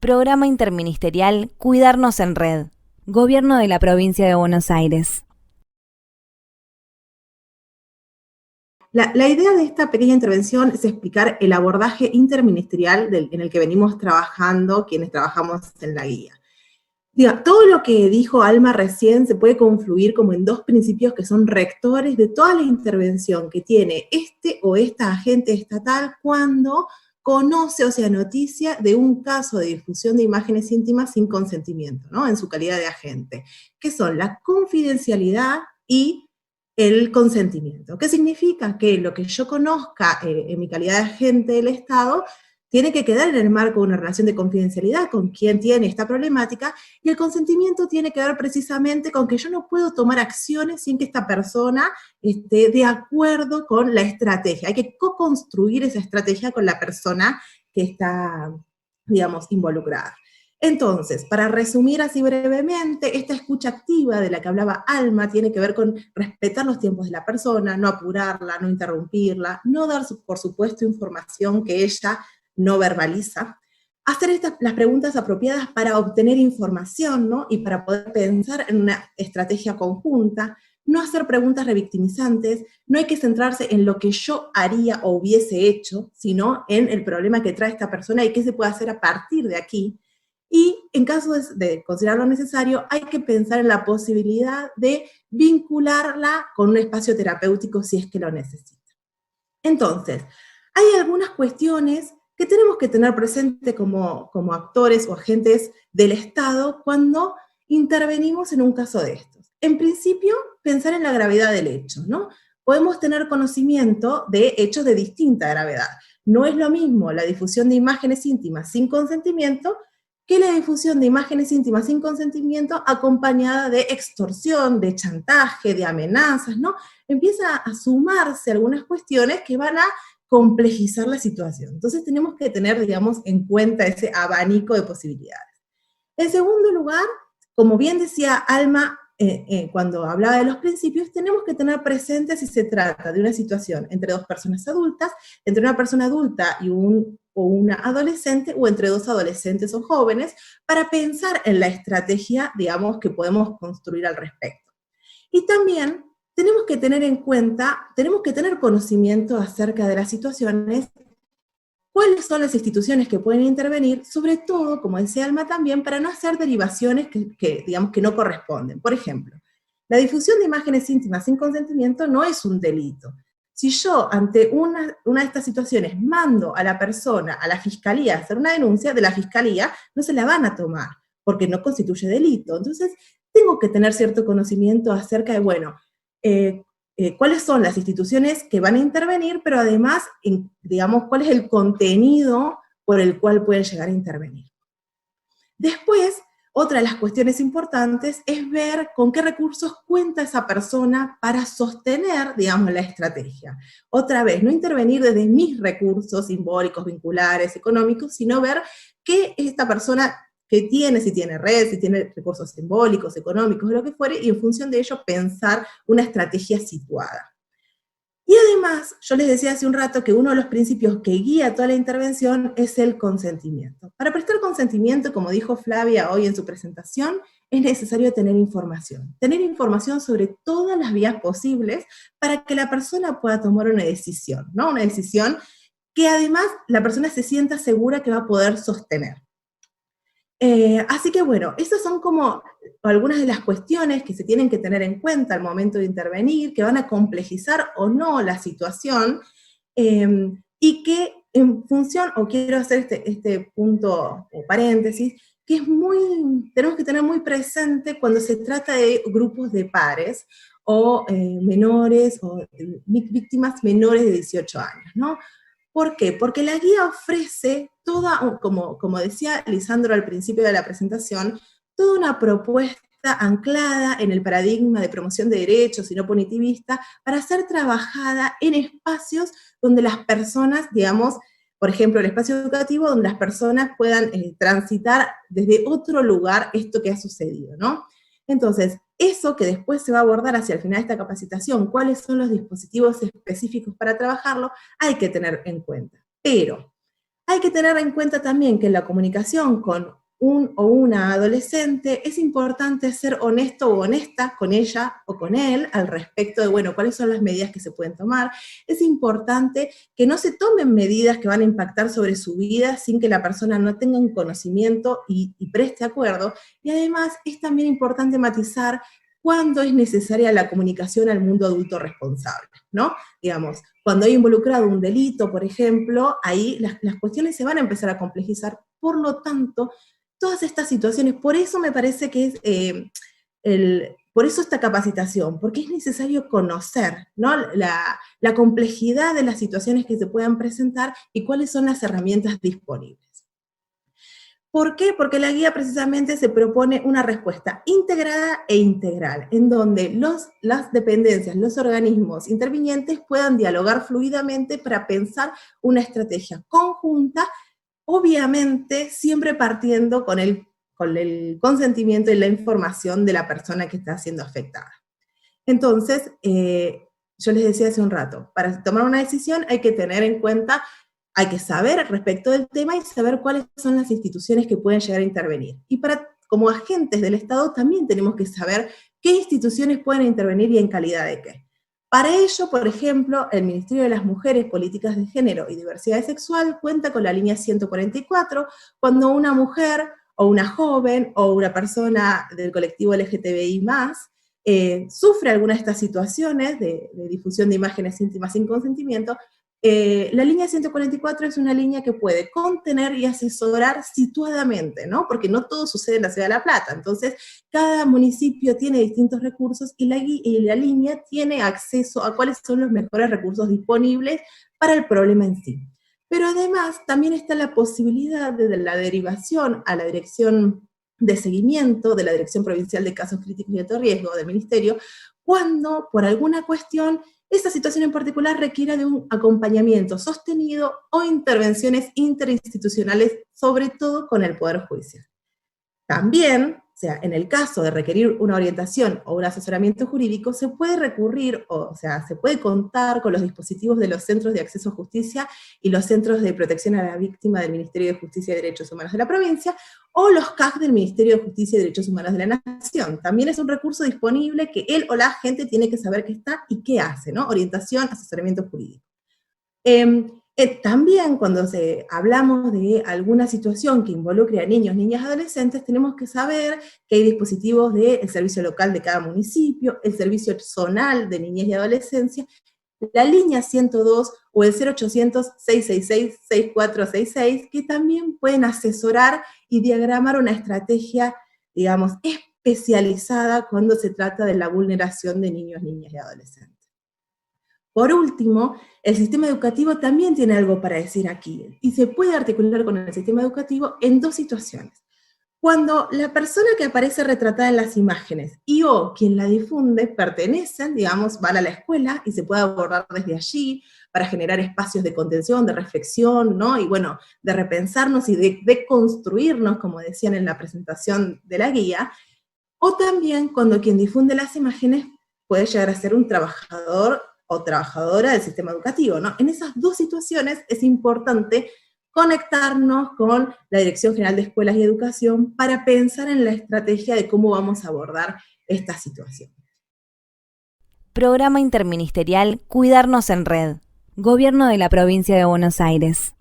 Programa Interministerial Cuidarnos en Red. Gobierno de la Provincia de Buenos Aires. La idea de esta pequeña intervención es explicar el abordaje interministerial en el que venimos trabajando quienes trabajamos en la guía. Todo lo que dijo Alma recién se puede confluir como en dos principios que son rectores de toda la intervención que tiene este o esta agente estatal cuando conoce o sea noticia de un caso de difusión de imágenes íntimas sin consentimiento, ¿no? En su calidad de agente, que son la confidencialidad y el consentimiento. ¿Qué significa? Que lo que yo conozca en mi calidad de agente del Estado tiene que quedar en el marco de una relación de confidencialidad con quien tiene esta problemática, y el consentimiento tiene que ver precisamente con que yo no puedo tomar acciones sin que esta persona esté de acuerdo con la estrategia. Hay que co-construir esa estrategia con la persona que está, digamos, involucrada. Entonces, para resumir así brevemente, esta escucha activa de la que hablaba Alma tiene que ver con respetar los tiempos de la persona, no apurarla, no interrumpirla, no dar, por supuesto, información que ella no verbaliza, hacer las preguntas apropiadas para obtener información, ¿no? Y para poder pensar en una estrategia conjunta, no hacer preguntas revictimizantes, no hay que centrarse en lo que yo haría o hubiese hecho, sino en el problema que trae esta persona y qué se puede hacer a partir de aquí. Y en caso de considerarlo necesario, hay que pensar en la posibilidad de vincularla con un espacio terapéutico si es que lo necesita. Entonces, hay algunas cuestiones que tenemos que tener presente como actores o agentes del Estado cuando intervenimos en un caso de estos. En principio, pensar en la gravedad del hecho, ¿no? Podemos tener conocimiento de hechos de distinta gravedad. No es lo mismo la difusión de imágenes íntimas sin consentimiento que la difusión de imágenes íntimas sin consentimiento acompañada de extorsión, de chantaje, de amenazas, ¿no? Empieza a sumarse algunas cuestiones que van a complejizar la situación. Entonces tenemos que tener, digamos, en cuenta ese abanico de posibilidades. En segundo lugar, como bien decía Alma cuando hablaba de los principios, tenemos que tener presente si se trata de una situación entre dos personas adultas, entre una persona adulta y una adolescente, o entre dos adolescentes o jóvenes, para pensar en la estrategia, digamos, que podemos construir al respecto. Y también tenemos que tener en cuenta, tenemos que tener conocimiento acerca de las situaciones, cuáles son las instituciones que pueden intervenir, sobre todo, como decía Alma también, para no hacer derivaciones digamos, que no corresponden. Por ejemplo, la difusión de imágenes íntimas sin consentimiento no es un delito. Si yo, ante una de estas situaciones, mando a la persona, a la fiscalía, a hacer una denuncia, de la fiscalía no se la van a tomar, porque no constituye delito. Entonces, tengo que tener cierto conocimiento acerca de, bueno, cuáles son las instituciones que van a intervenir, pero además, digamos, cuál es el contenido por el cual pueden llegar a intervenir. Después, otra de las cuestiones importantes es ver con qué recursos cuenta esa persona para sostener, digamos, la estrategia. Otra vez, no intervenir desde mis recursos simbólicos, vinculares, económicos, sino ver qué esta persona que tiene, si tiene red, si tiene recursos simbólicos, económicos, lo que fuere, y en función de ello pensar una estrategia situada. Y además, yo les decía hace un rato que uno de los principios que guía toda la intervención es el consentimiento. Para prestar consentimiento, como dijo Flavia hoy en su presentación, es necesario tener información sobre todas las vías posibles para que la persona pueda tomar una decisión, ¿no? Una decisión que además la persona se sienta segura que va a poder sostener. Así que bueno, esas son como algunas de las cuestiones que se tienen que tener en cuenta al momento de intervenir, que van a complejizar o no la situación, y que en función, o quiero hacer este punto o paréntesis, que tenemos que tener muy presente cuando se trata de grupos de pares, o menores, o víctimas menores de 18 años, ¿no? ¿Por qué? Porque la guía ofrece como decía Lisandro al principio de la presentación, toda una propuesta anclada en el paradigma de promoción de derechos y no punitivista para ser trabajada en espacios donde las personas, digamos, por ejemplo, el espacio educativo, donde las personas puedan transitar desde otro lugar esto que ha sucedido, ¿no? Entonces, eso que después se va a abordar hacia el final de esta capacitación, cuáles son los dispositivos específicos para trabajarlo, hay que tener en cuenta. Pero Hay que tener en cuenta también que en la comunicación con un o una adolescente es importante ser honesto o honesta con ella o con él al respecto de, bueno, cuáles son las medidas que se pueden tomar. Es importante que no se tomen medidas que van a impactar sobre su vida sin que la persona no tenga un conocimiento y preste acuerdo. Y además es también importante matizar cuándo es necesaria la comunicación al mundo adulto responsable, ¿no? Digamos, cuando hay involucrado un delito, por ejemplo, ahí las cuestiones se van a empezar a complejizar. Por lo tanto, todas estas situaciones, por eso me parece que es por eso esta capacitación, porque es necesario conocer, ¿no?, la complejidad de las situaciones que se puedan presentar y cuáles son las herramientas disponibles. ¿Por qué? Porque la guía precisamente se propone una respuesta integrada e integral, en donde las dependencias, los organismos intervinientes puedan dialogar fluidamente para pensar una estrategia conjunta, obviamente siempre partiendo con el consentimiento y la información de la persona que está siendo afectada. Entonces, yo les decía hace un rato, para tomar una decisión hay que tener en cuenta, hay que saber respecto del tema y saber cuáles son las instituciones que pueden llegar a intervenir. Y como agentes del Estado también tenemos que saber qué instituciones pueden intervenir y en calidad de qué. Para ello, por ejemplo, el Ministerio de las Mujeres, Políticas de Género y Diversidad Sexual cuenta con la línea 144, cuando una mujer o una joven o una persona del colectivo LGTBI+, sufre alguna de estas situaciones de difusión de imágenes íntimas sin consentimiento, la línea 144 es una línea que puede contener y asesorar situadamente, ¿no? Porque no todo sucede en la Ciudad de La Plata. Entonces, cada municipio tiene distintos recursos y la línea tiene acceso a cuáles son los mejores recursos disponibles para el problema en sí. Pero además, también está la posibilidad de la derivación a la Dirección de Seguimiento de la Dirección Provincial de Casos Críticos y de Alto Riesgo del Ministerio, cuando por alguna cuestión esta situación en particular requiere de un acompañamiento sostenido o intervenciones interinstitucionales, sobre todo con el Poder Judicial. También, o sea, en el caso de requerir una orientación o un asesoramiento jurídico, se puede recurrir, o sea, se puede contar con los dispositivos de los Centros de Acceso a Justicia y los Centros de Protección a la Víctima del Ministerio de Justicia y Derechos Humanos de la provincia, o los CAC del Ministerio de Justicia y Derechos Humanos de la Nación. También es un recurso disponible que él o la gente tiene que saber qué está y qué hace, ¿no? Orientación, asesoramiento jurídico. También cuando hablamos de alguna situación que involucre a niños, niñas, adolescentes, tenemos que saber que hay dispositivos del servicio local de cada municipio, el servicio zonal de niñez y adolescencia, la línea 102 o el 0800-666-6466, que también pueden asesorar y diagramar una estrategia, digamos, especializada cuando se trata de la vulneración de niños, niñas y adolescentes. Por último, el sistema educativo también tiene algo para decir aquí, y se puede articular con el sistema educativo en dos situaciones. Cuando la persona que aparece retratada en las imágenes y o quien la difunde pertenecen, digamos, van a la escuela y se puede abordar desde allí para generar espacios de contención, de reflexión, ¿no? Y bueno, de repensarnos y de construirnos, como decían en la presentación de la guía, o también cuando quien difunde las imágenes puede llegar a ser un trabajador o trabajadora del sistema educativo, ¿no? En esas dos situaciones es importante conectarnos con la Dirección General de Escuelas y Educación para pensar en la estrategia de cómo vamos a abordar esta situación. Programa Interministerial Cuidarnos en Red. Gobierno de la Provincia de Buenos Aires.